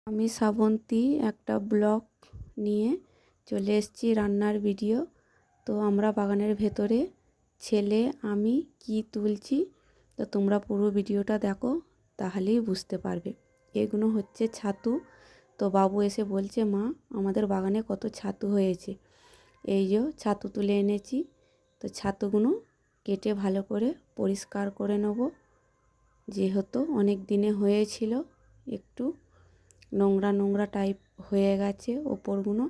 আমি শ্রাবন্তী একটা ব্লগ নিয়ে চলে এসেছি, রান্নার ভিডিও। তো আমরা বাগানের ভেতরে ছেলে আমি কি তুলছি, তো তোমরা পুরো ভিডিওটা দেখো, তাহলেই বুঝতে পারবে। এগুলো হচ্ছে ছাতু। তো বাবু এসে বলছে, মা আমাদের বাগানে কত ছাতু হয়েছে। এই যে ছাতু তুলে এনেছি। তো ছাতুগুলো কেটে ভালো করে পরিষ্কার করে নেব, যেহেতু অনেক দিনে হয়েছিল, একটু নোংরা নোংরা টাইপ হয়ে গেছে ওপরগুলো,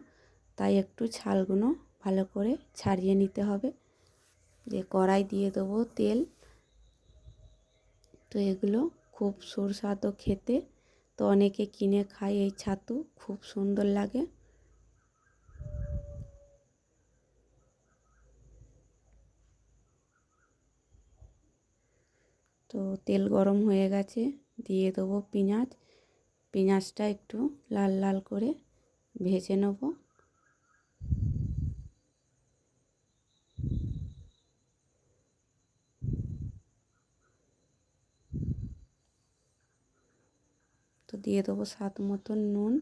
তাই একটু ছালগুলো ভালো করে ছাড়িয়ে নিতে হবে। যে কড়াই দিয়ে দেবো তেল। তো এগুলো খুব সুস্বাদু খেতে। তো অনেকে কিনে খায় এই ছাতু, খুব সুন্দর লাগে। তো তেল গরম হয়ে গেছে, দিয়ে দেবো পেঁয়াজ। পেঁয়াজটা একটু লাল লাল করে ভেজে নেব। তো দিয়ে দেবো স্বাদ মতন নুন।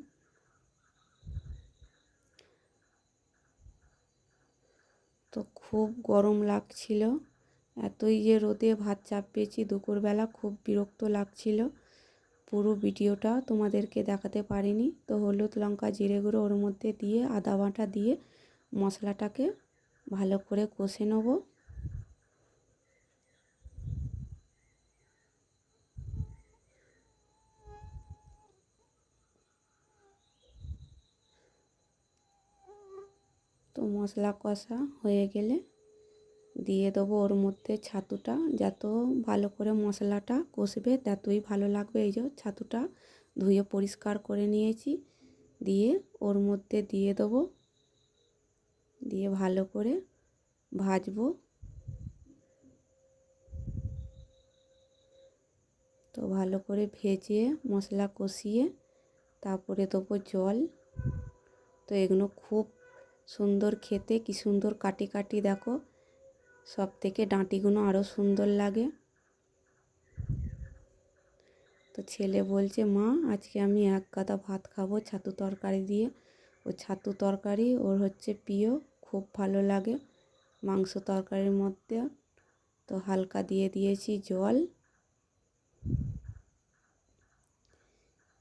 তো খুব গরম লাগছিল, এতই যে রোদে ভাত চাপিয়েছি দুপুরবেলা, খুব বিরক্ত লাগছিল। পুরো ভিডিওটা তোমাদেরকে দেখাতে পারিনি। তো হলুদ লঙ্কা জিরে গুঁড়ো ওর মধ্যে দিয়ে আদা বাটা দিয়ে মশলাটাকে ভালো করে কষে নেব। তো মশলা কষা হয়ে গেলে দিয়ে দেবো ওর মধ্যে ছাতুটা। যত ভালো করে মশলাটা কষবে ততই ভালো লাগবে। এই যে ছাতুটা ধুয়ে পরিষ্কার করে নিয়েছি, দিয়ে ওর মধ্যে দিয়ে দেবো, দিয়ে ভালো করে ভাজবো। তো ভালো করে ভেজে মশলা কষিয়ে তারপরে দেবো জল। তো এগুলো খুব সুন্দর খেতে, কি সুন্দর কাটি কাটি দেখো, সব থেকে ডাঁটিগুলো আরও সুন্দর লাগে। তো ছেলে বলছে, মা আজকে আমি এক গাদা ভাত খাবো ছাতু তরকারি দিয়ে। ও ছাতু তরকারি ওর হচ্ছে প্রিয়, খুব ভালো লাগে মাংস তরকারির মধ্যে। তো হালকা দিয়ে দিয়েছি জল,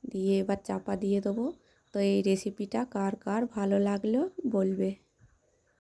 দিয়ে এবার চাপা দিয়ে দেবো। তো এই রেসিপিটা কার কার ভালো লাগলো বলবে।